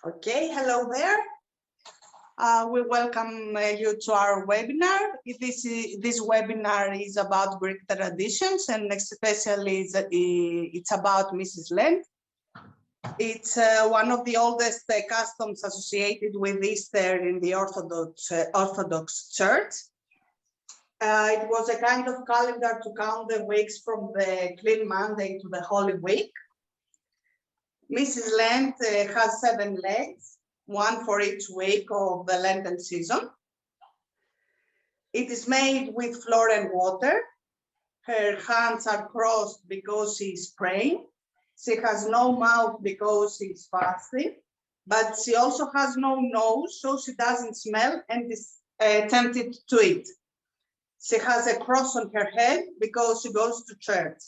Okay, hello there. We welcome you to our webinar. This webinar is about Greek traditions, and especially it's about Mrs. Lent. It's one of the oldest customs associated with Easter in the Orthodox Church. It was a kind of calendar to count the weeks from the Clean Monday to the Holy Week. Mrs. Lent has 7 legs, one for each week of the Lenten season. It is made with flour and water. Her hands are crossed because she's praying. She has no mouth because she's fasting, but she also has no nose, so she doesn't smell and is tempted to eat. She has a cross on her head because she goes to church.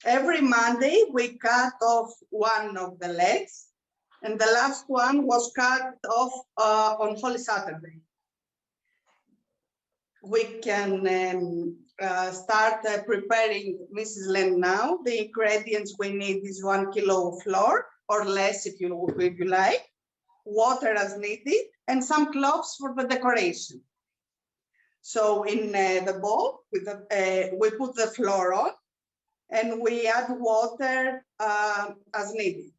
Every Monday, we cut off one of the legs, and the last one was cut off on Holy Saturday. We can start preparing Mrs. Lent now. The ingredients we need is 1 kilo of flour, or less if you like, water as needed, and some cloves for the decoration. So in the bowl, we put the flour on, and we add water as needed.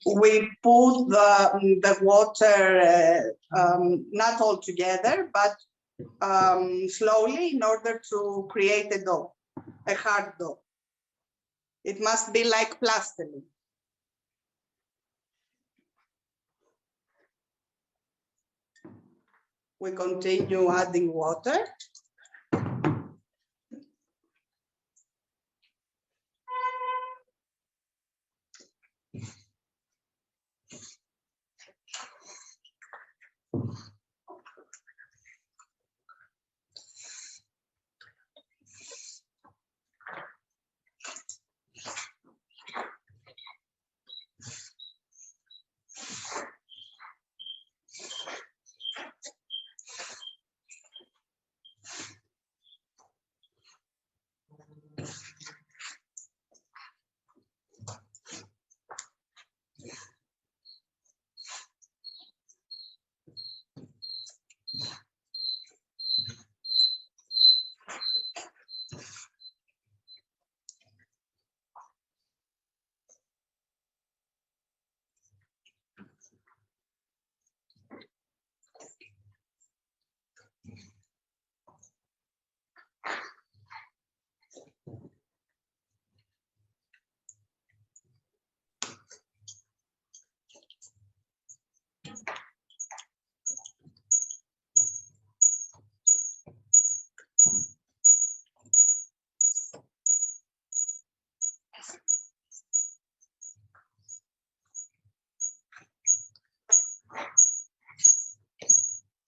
We put the water not all together, but slowly in order to create a dough, a hard dough. It must be like plastilin. We continue adding water.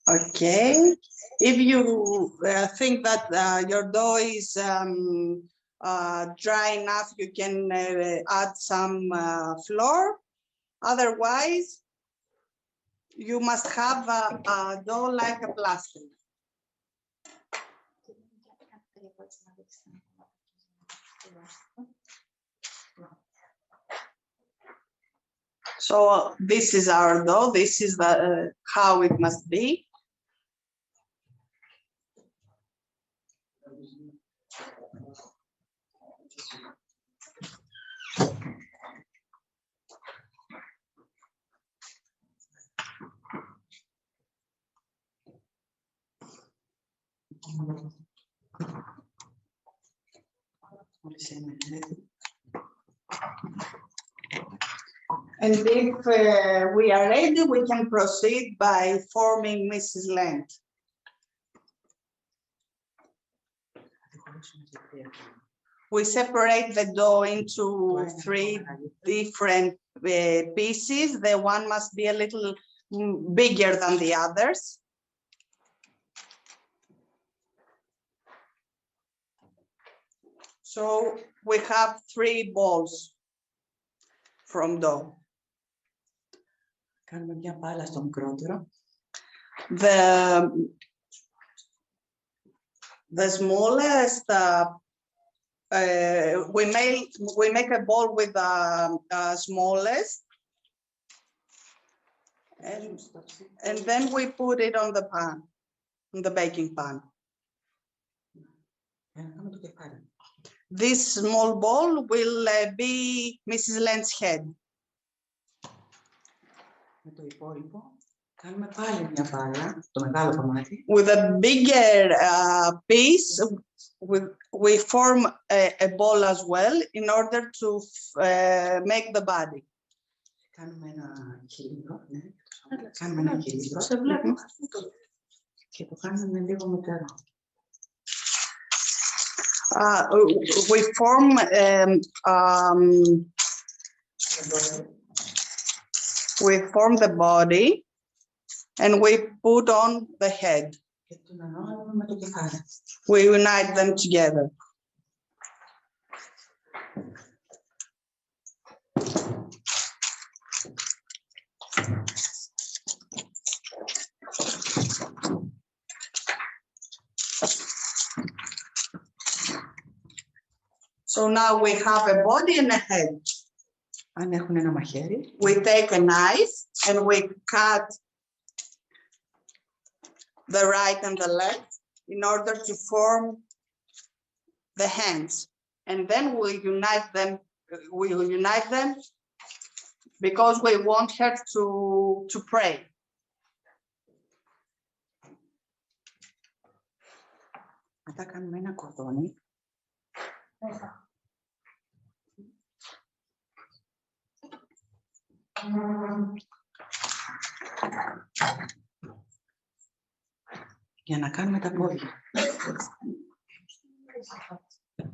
Okay, if you think that your dough is dry enough, you can add some flour. Otherwise, you must have a dough like a plastic. So this is our dough. This is how it must be. And if we are ready, we can proceed by forming Mrs. Lent. We separate the dough into 3 different pieces. The one must be a little bigger than the others. So we have 3 balls from dough. The smallest we make a ball with smallest, and then we put it on the pan, on the baking pan. This small ball will be Mrs. Lent's head. With a bigger piece, we form a ball as well in order to make the body. We form the body and we put on the head. We unite them together. So now we have a body and a head. We take a knife and we cut the right and the left in order to form the hands. And then we unite them. We will unite them because we want her to pray.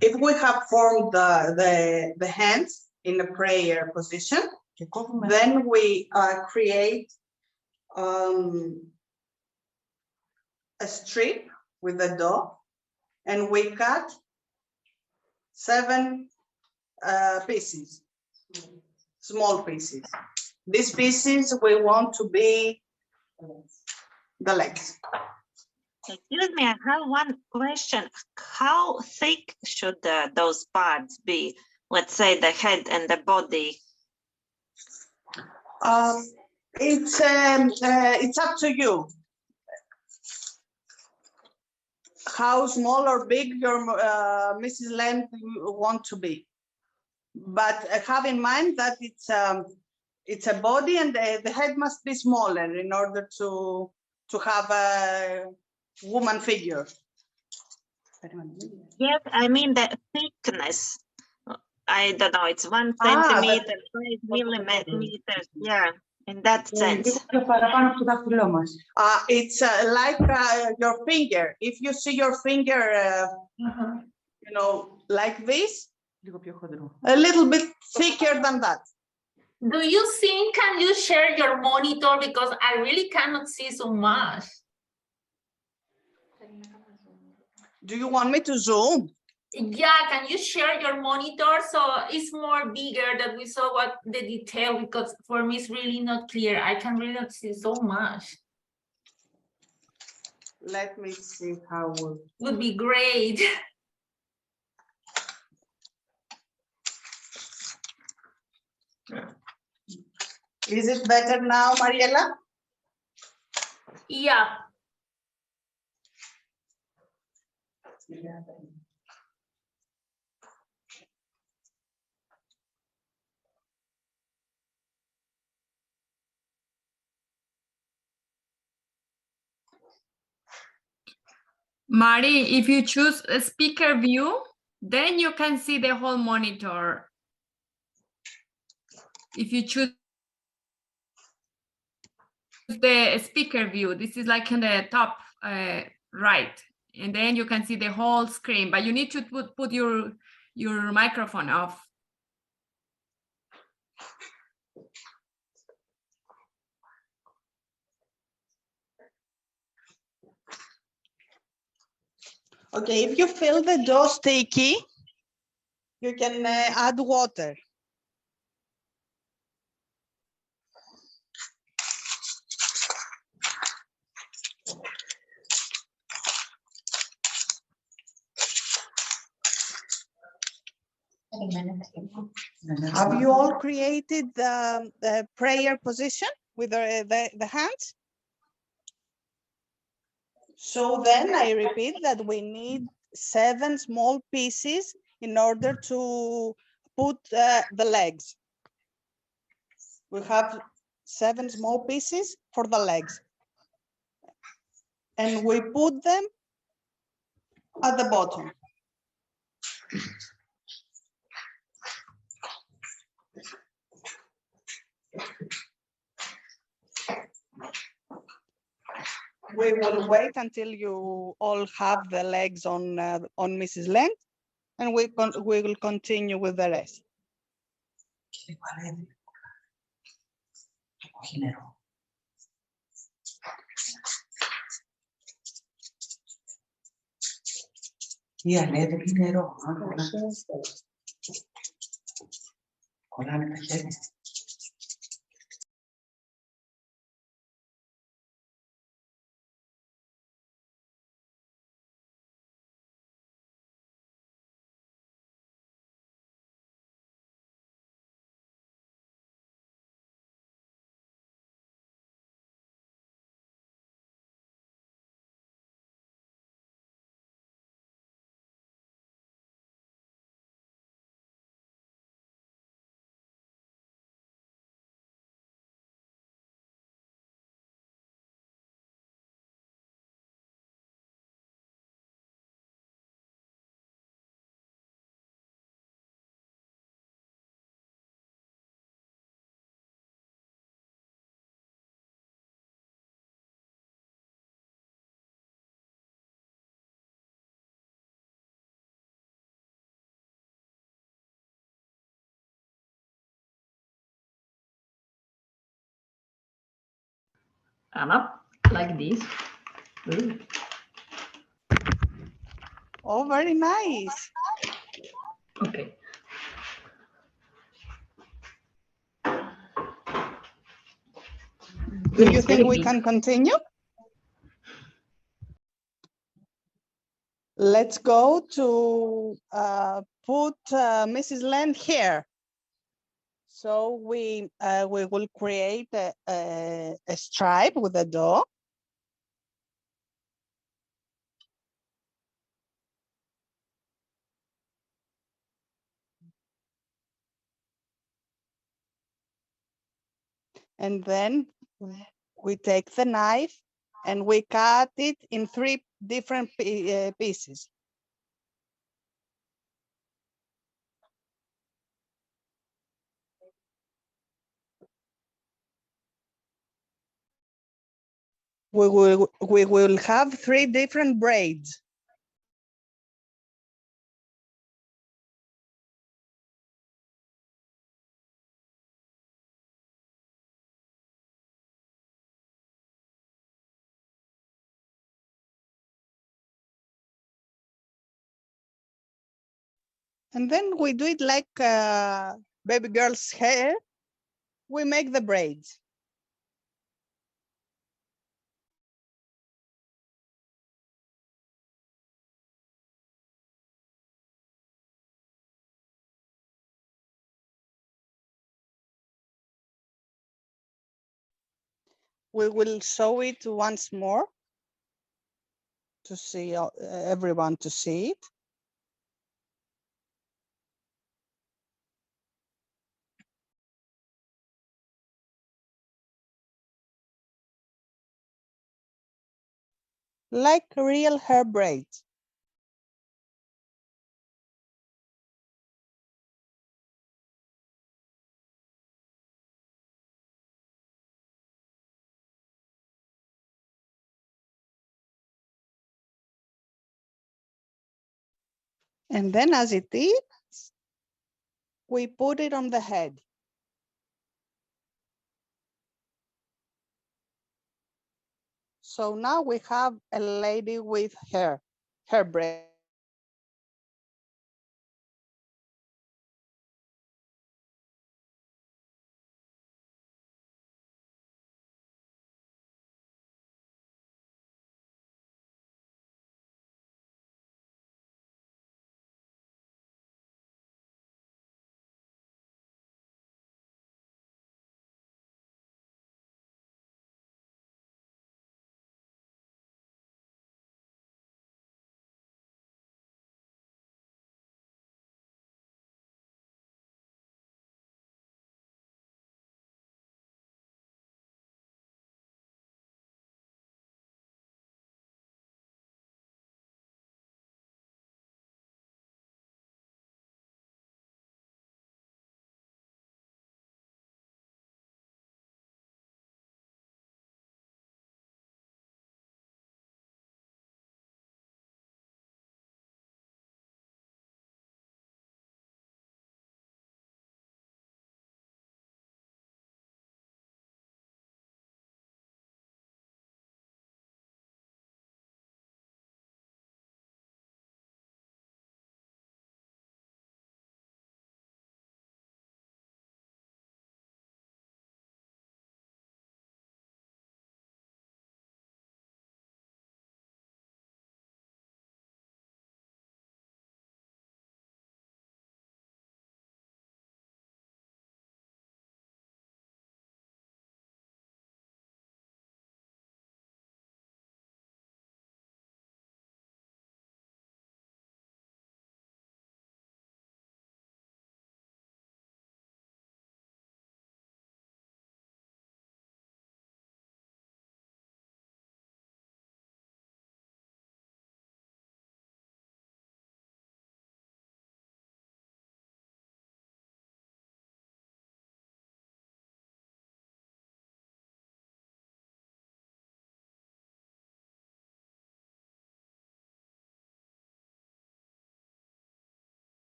If we have formed the hands in a prayer position, then we create a strip with the dough and we cut 7 pieces, small pieces. These pieces we want to be the legs. Excuse me, I have one question. How thick should those parts be? Let's say the head and the body. It's up to you. How small or big your Mrs. Lent want to be. But have in mind that it's a body and the head must be smaller in order to have a woman figure. Yes, I mean the thickness. I don't know, it's 1 centimeter, 5 millimeters, yeah, in that sense. It's like your finger. If you see your finger, you know, like this, a little bit thicker than that. Do you think, can you share your monitor? Because I really cannot see so much. Do you want me to zoom? Yeah, can you share your monitor so it's more bigger that we saw what the detail, because for me it's really not clear. I can really not see so much. Let me see how would be great. Is it better now, Mariela? Yeah. Mari, if you choose a speaker view, then you can see the whole monitor. If you choose the speaker view, this is like in the top right, and then you can see the whole screen, but you need to put your microphone off. Okay, if you feel the dough sticky, you can add water. Have you all created the prayer position with the hands? So then I repeat that we need 7 small pieces in order to put the legs. We have 7 small pieces for the legs. And we put them at the bottom. We will wait until you all have the legs on Mrs. Lent, and we will continue with the rest. Yeah, let the dinero. Anna, like this. Ooh. Oh, very nice. Okay. Do you think we can continue? Let's go to put Mrs. Land here. So we will create a stripe with a dog. And then we take the knife and we cut it in 3 different pieces. We will have 3 different braids. And then we do it like baby girl's hair. We make the braids. We will show it once more to see everyone to see it. Like real hair braids. And then as it is, we put it on the head. So now we have a lady with hair braid.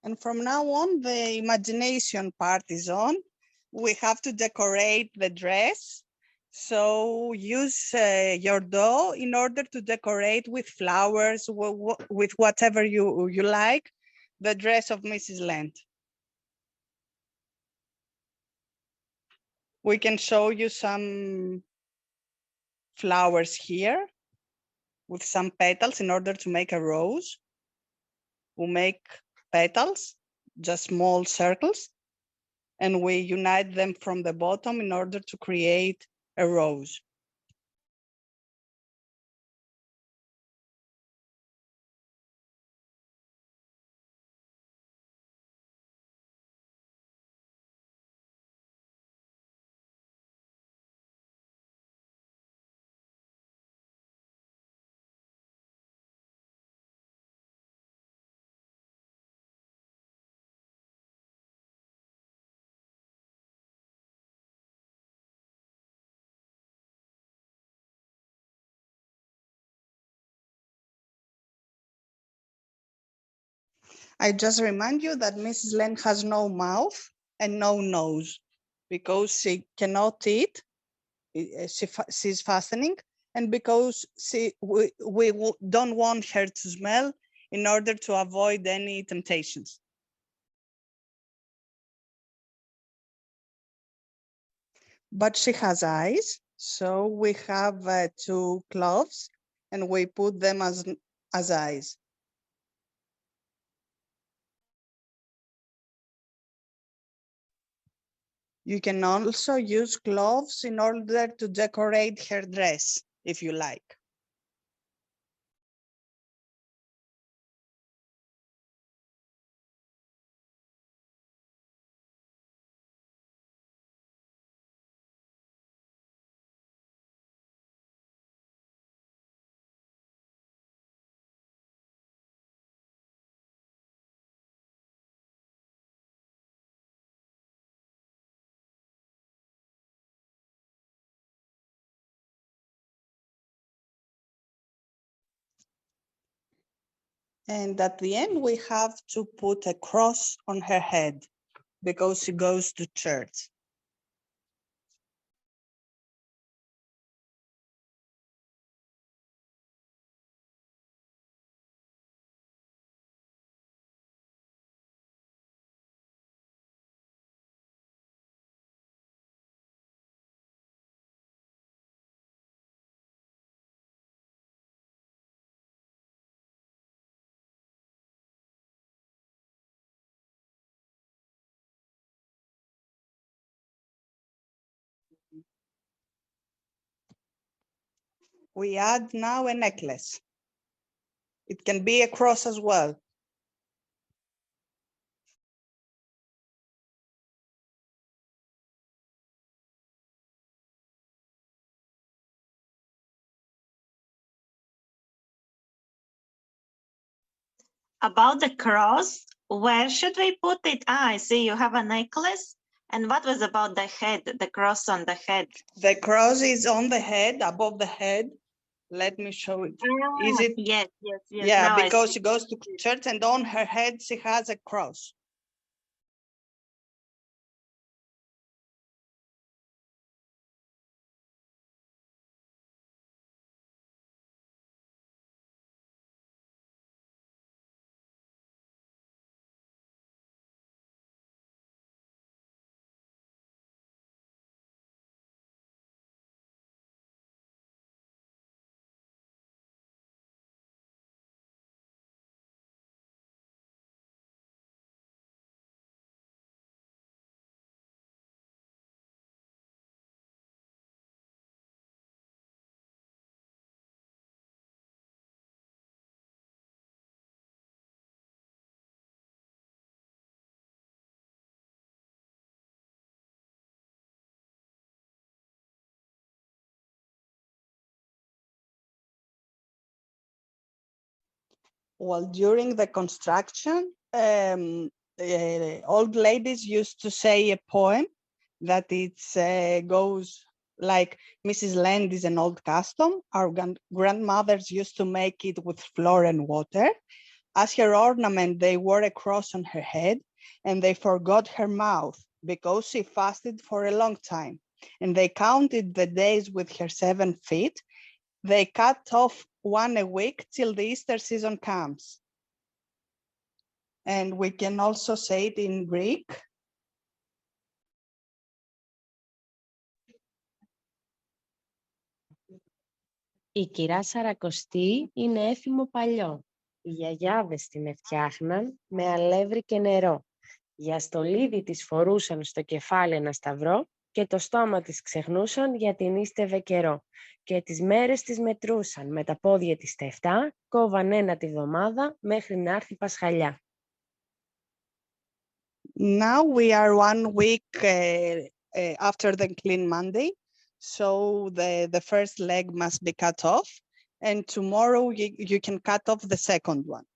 And from now on, the imagination part is on. We have to decorate the dress. So use your dough in order to decorate with flowers, with whatever you like, the dress of Mrs. Lent. We can show you some flowers here with some petals in order to make a rose. We make petals, just small circles, and we unite them from the bottom in order to create a rose. I just remind you that Mrs. Lent has no mouth and no nose because she cannot eat, she's fasting, and because we don't want her to smell in order to avoid any temptations. But she has eyes, so we have 2 cloves and we put them as eyes. You can also use cloves in order to decorate her dress, if you like. And at the end, we have to put a cross on her head because she goes to church. We add now a necklace. It can be a cross as well. About the cross, where should we put it? I see you have a necklace. And what was about the head, the cross on the head? The cross is on the head, above the head. Let me show it. Is it? Yes, yes, yes. Yeah, now I because see. she goes to church and on her head, she has a cross. Well, during the construction, old ladies used to say a poem that it goes like, Mrs. Land is an old custom. Our grandmothers used to make it with flour and water. As her ornament, they wore a cross on her head, and they forgot her mouth because she fasted for a long time. And they counted the days with her 7 feet. They cut off one a week till the Easter season comes. And we can also say it in Greek. Η κυρά Σαρακοστή είναι έθιμο παλιό. Οι γιαγιάδες την έφτιαχναν με αλεύρι και νερό. Για στολίδι της φορούσαν στο κεφάλι ένα σταυρό και το στόμα της ξεχνούσαν γιατί νύστευε καιρό. Και τις μέρες τις μετρούσαν με τα πόδια της τα 7, κόβαν ένα τη βδομάδα μέχρι να έρθει Πασχαλιά. Now we are 1 week after the Clean Monday. So the first leg must be cut off. And tomorrow you can cut off the second one.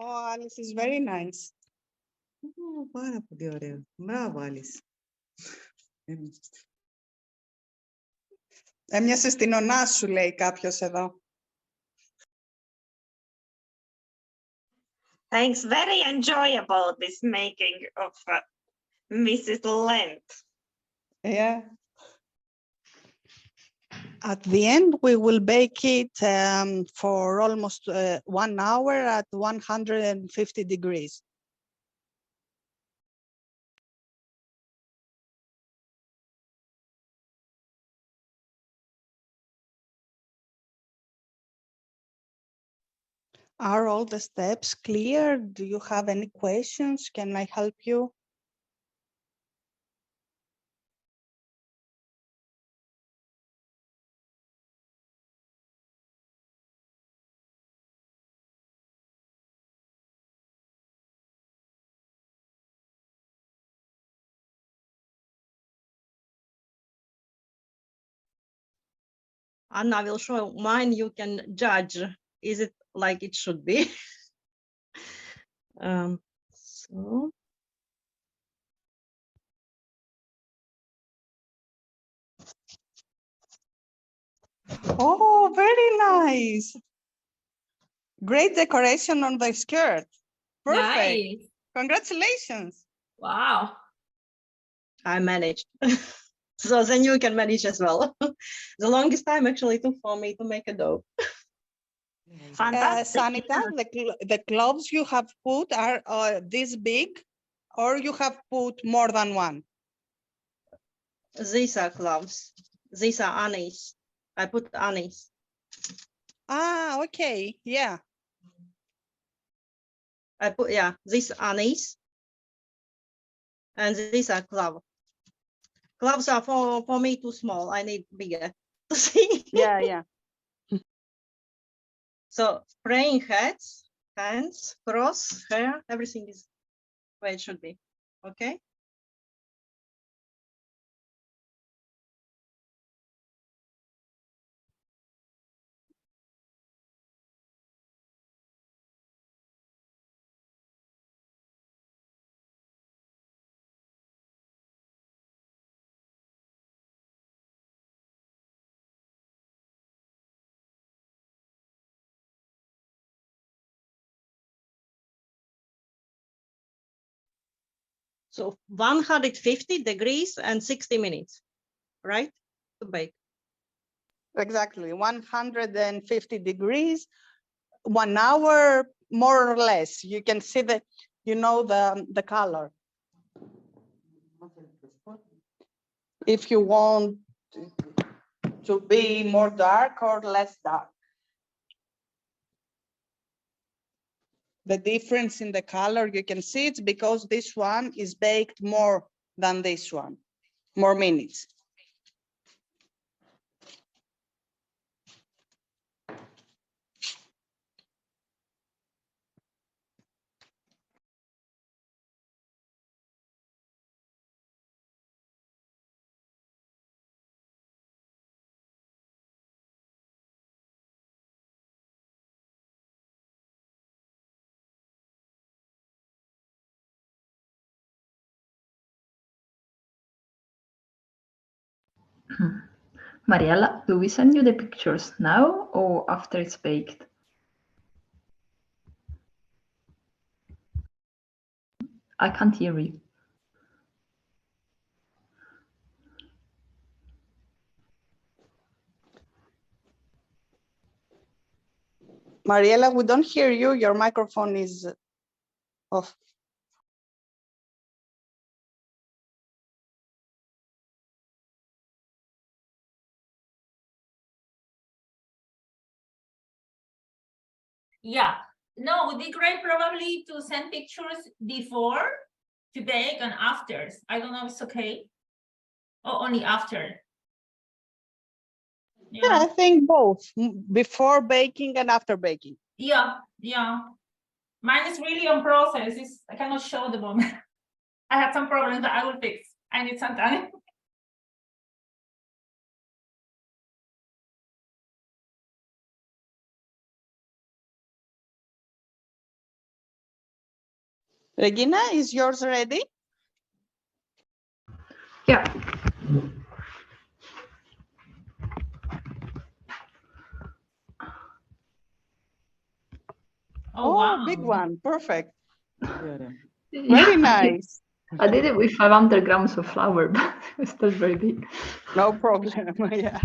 Oh, Alice is very nice. Πάρα πολύ ωραίο. Μπράβο, Alice. Έμοιασε στην ονά σου, λέει κάποιος εδώ. Thanks, very enjoyable this making of Mrs. Lent. Yeah. At the end, we will bake it for almost 1 hour at 150 degrees. Are all the steps clear? Do you have any questions? Can I help you? Anna will show mine, you can judge. Is it like it should be? So. Oh, very nice. Great decoration on the skirt. Perfect. Nice. Congratulations. Wow. I managed. So then you can manage as well. The longest time actually took for me to make a dough. Fantastic. Sanita, the cloves you have put are this big, or you have put more than one? These are cloves. These are anise. I put anise. Ah, okay, yeah. I put, yeah, this anise. And these are cloves. Cloves are for me too small. I need bigger. See? Yeah, yeah. So praying heads, hands, cross, hair, everything is where it should be. Okay. So 150 degrees and 60 minutes, right? To bake. Exactly, 150 degrees, 1 hour, more or less. You can see the, you know, the color. If you want to be more dark or less dark. The difference in the color, you can see it's because this one is baked more than this one, more minutes. Mariella, do we send you the pictures now or after it's baked? I can't hear you. Mariela, we don't hear you. Your microphone is off. Yeah, no, would be great probably to send pictures before to bake and after. I don't know if it's okay. Or only after. Yeah, I think both, before baking and after baking. Yeah, yeah. Mine is really on process. I cannot show the moment. I have some problems that I will fix. I need some time. Regina, is yours ready? Yeah. Oh, wow. Big one, perfect. Göre. Very nice. I did it with 500 grams of flour, but it's still very big. No problem, yeah.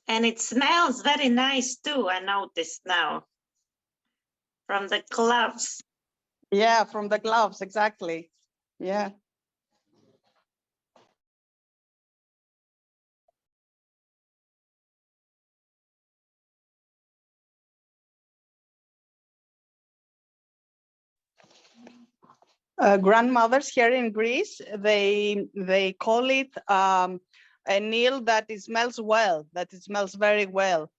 And it smells very nice too, I noticed now. From the gloves. Yeah, from the gloves, exactly. Yeah. Grandmothers here in Greece, they call it a meal that it smells well, that it smells very well.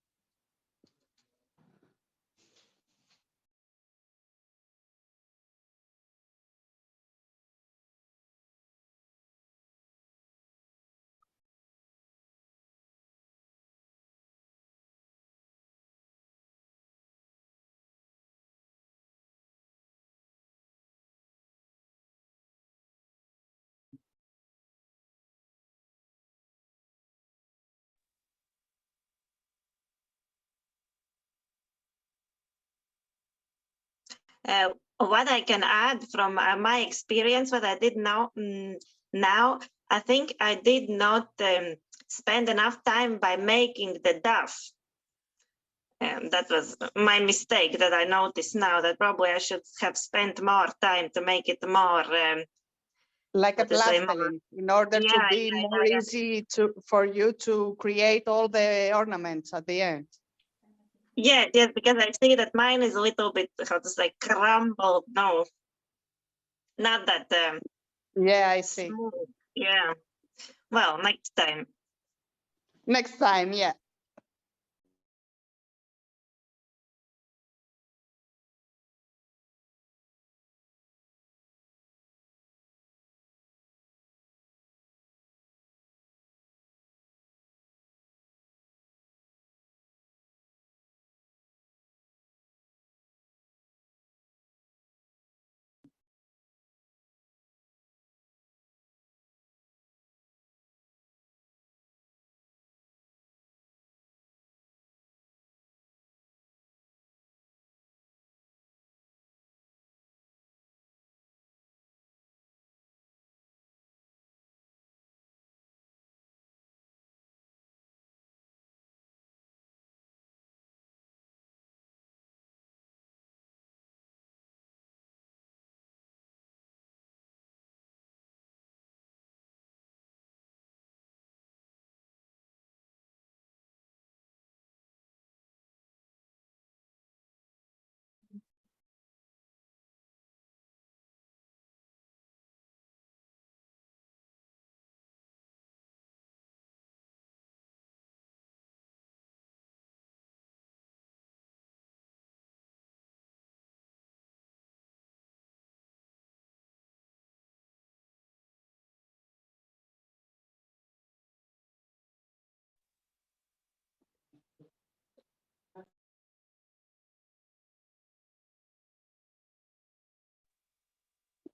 What I can add from my experience, what I did now, I think I did not spend enough time by making the dough. That was my mistake that I noticed now, that probably I should have spent more time to make it more Like a what to say, plastering, in order to Yeah, be yeah, more yeah. easy for you to create all the ornaments at the end. Yes, yes, because I see that mine is a little bit, how to say, crumbled. No, not that Yeah, I see. smooth. Yeah. Well, next time. Next time, yeah.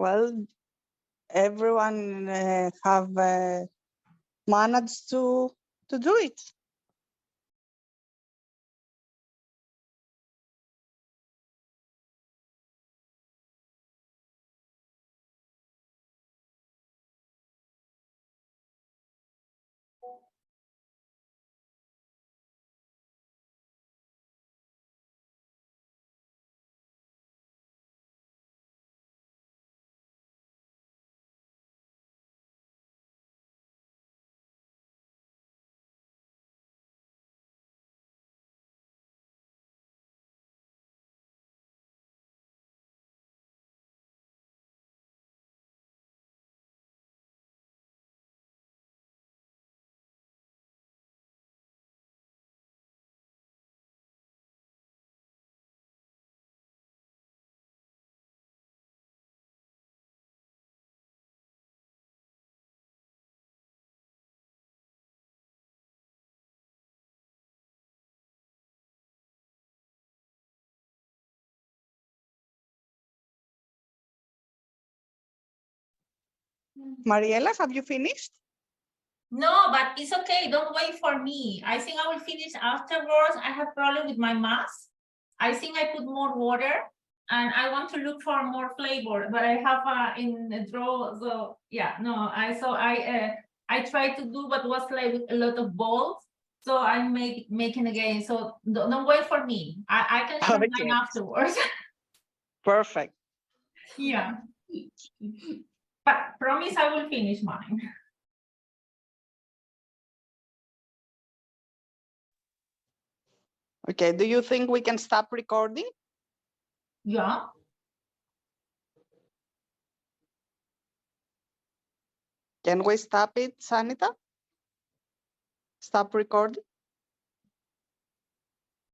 Well, everyone have managed to do it. Mariela, have you finished? No, but it's okay. Don't wait for me. I think I will finish afterwards. I have problem with my mask. I think I put more water and I want to look for more flavor, but I have in the drawer. So yeah, no, I tried to do what was like with a lot of balls. So I'm making again. So don't wait for me. I can show Okay. mine afterwards. Perfect. Yeah. But promise I will finish mine. Okay, do you think we can stop recording? Yeah. Can we stop it, Sanita? Stop recording?